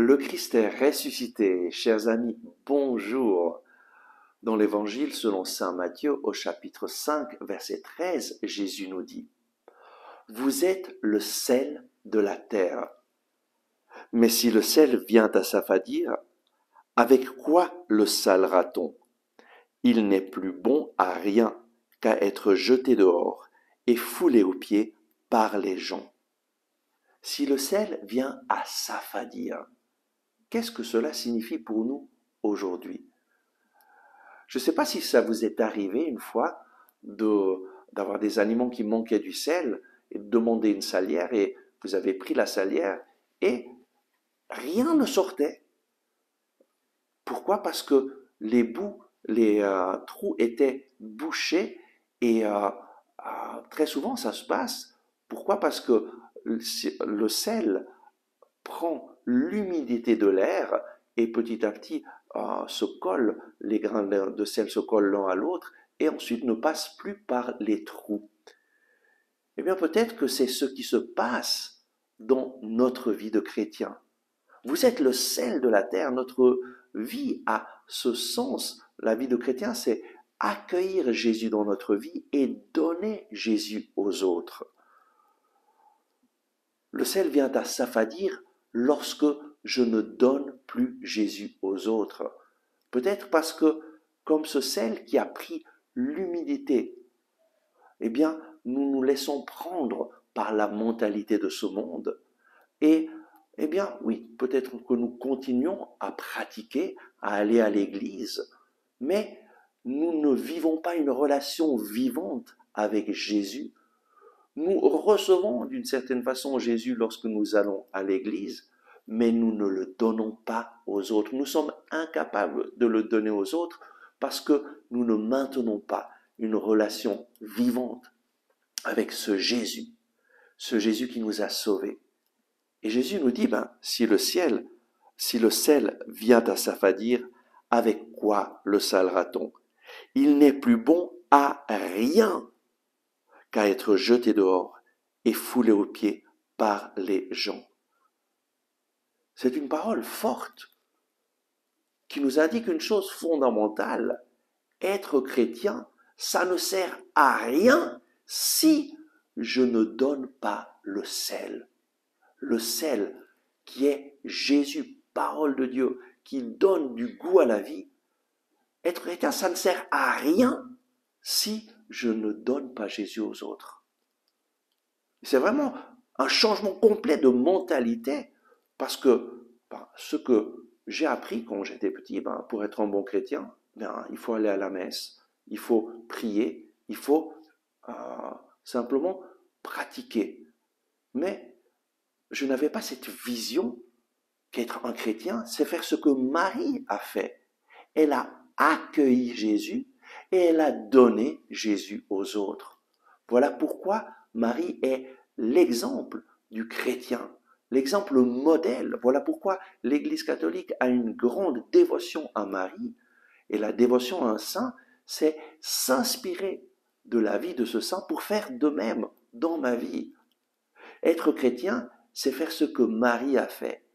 Le Christ est ressuscité. Chers amis, bonjour. Dans l'Évangile selon saint Matthieu au chapitre 5, verset 13, Jésus nous dit: Vous êtes le sel de la terre. Mais si le sel vient à s'affadir, avec quoi le salera-t-on? Il n'est plus bon à rien qu'à être jeté dehors et foulé aux pieds par les gens. Si le sel vient à s'affadir, qu'est-ce que cela signifie pour nous aujourd'hui? Je ne sais pas si ça vous est arrivé une fois d'avoir des aliments qui manquaient du sel et de demander une salière et vous avez pris la salière et rien ne sortait. Pourquoi? Parce que les bouts, les trous étaient bouchés et très souvent ça se passe. Pourquoi? Parce que le sel prend l'humidité de l'air et petit à petit se colle, les grains de sel se collent l'un à l'autre et ensuite ne passent plus par les trous. Eh bien peut-être que c'est ce qui se passe dans notre vie de chrétien. Vous êtes le sel de la terre, notre vie a ce sens. La vie de chrétien, c'est accueillir Jésus dans notre vie et donner Jésus aux autres. Le sel vient à s'affadir lorsque je ne donne plus Jésus aux autres. Peut-être parce que, comme ce sel qui a pris l'humidité, eh bien, nous nous laissons prendre par la mentalité de ce monde. Et, eh bien, oui, peut-être que nous continuons à pratiquer, à aller à l'église, mais nous ne vivons pas une relation vivante avec Jésus. Nous recevons d'une certaine façon Jésus lorsque nous allons à l'église, mais nous ne le donnons pas aux autres. Nous sommes incapables de le donner aux autres parce que nous ne maintenons pas une relation vivante avec ce Jésus qui nous a sauvés. Et Jésus nous dit, si le sel vient à s'affadir, avec quoi le salera-t-on? Il n'est plus bon à rien qu'à être jeté dehors et foulé aux pieds par les gens. C'est une parole forte qui nous indique une chose fondamentale. Être chrétien, ça ne sert à rien si je ne donne pas le sel. Le sel qui est Jésus, parole de Dieu, qui donne du goût à la vie. Être chrétien, ça ne sert à rien si je ne donne pas Jésus aux autres. C'est vraiment un changement complet de mentalité parce que ce que j'ai appris quand j'étais petit, pour être un bon chrétien, il faut aller à la messe, il faut prier, il faut simplement pratiquer. Mais je n'avais pas cette vision qu'être un chrétien, c'est faire ce que Marie a fait. Elle a accueilli Jésus et elle a donné Jésus aux autres. Voilà pourquoi Marie est l'exemple du chrétien, l'exemple modèle. Voilà pourquoi l'Église catholique a une grande dévotion à Marie. Et la dévotion à un saint, c'est s'inspirer de la vie de ce saint pour faire de même dans ma vie. Être chrétien, c'est faire ce que Marie a fait,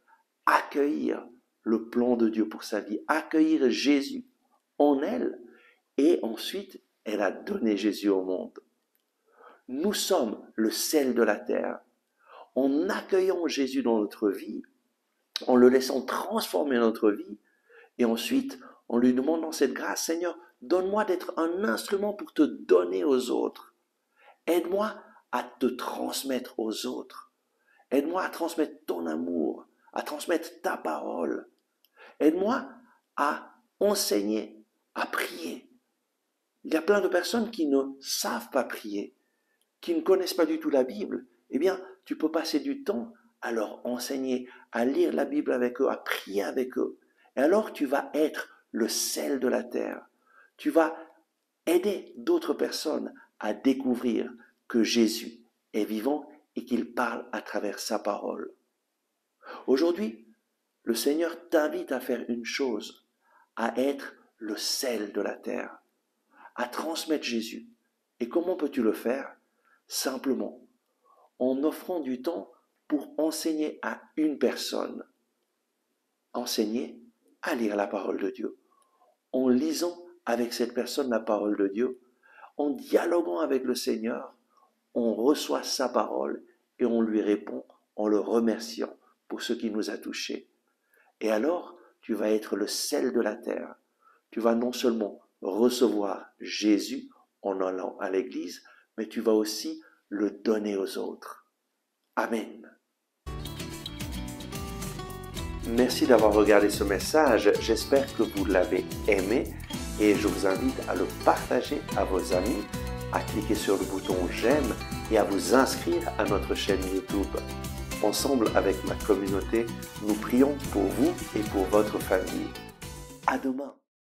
accueillir le plan de Dieu pour sa vie, accueillir Jésus en elle, et ensuite elle a donné Jésus au monde. Nous sommes le sel de la terre. En accueillant Jésus dans notre vie, en le laissant transformer notre vie, et ensuite en lui demandant cette grâce, Seigneur, donne-moi d'être un instrument pour te donner aux autres. Aide-moi à te transmettre aux autres. Aide-moi à transmettre ton amour, à transmettre ta parole. Aide-moi à enseigner, à prier. Il y a plein de personnes qui ne savent pas prier, qui ne connaissent pas du tout la Bible. Eh bien, tu peux passer du temps à leur enseigner, à lire la Bible avec eux, à prier avec eux. Et alors, tu vas être le sel de la terre. Tu vas aider d'autres personnes à découvrir que Jésus est vivant et qu'il parle à travers sa parole. Aujourd'hui, le Seigneur t'invite à faire une chose, à être le sel de la terre, à transmettre Jésus. Et comment peux-tu le faire? Simplement, en offrant du temps pour enseigner à une personne. enseigner à lire la parole de Dieu. En lisant avec cette personne la parole de Dieu, en dialoguant avec le Seigneur, on reçoit sa parole et on lui répond en le remerciant pour ce qui nous a touchés. Et alors, tu vas être le sel de la terre. Tu vas non seulement recevoir Jésus en allant à l'église, mais tu vas aussi le donner aux autres. Amen. Merci d'avoir regardé ce message. J'espère que vous l'avez aimé et je vous invite à le partager à vos amis, à cliquer sur le bouton j'aime et à vous inscrire à notre chaîne YouTube. Ensemble avec ma communauté, nous prions pour vous et pour votre famille. À demain.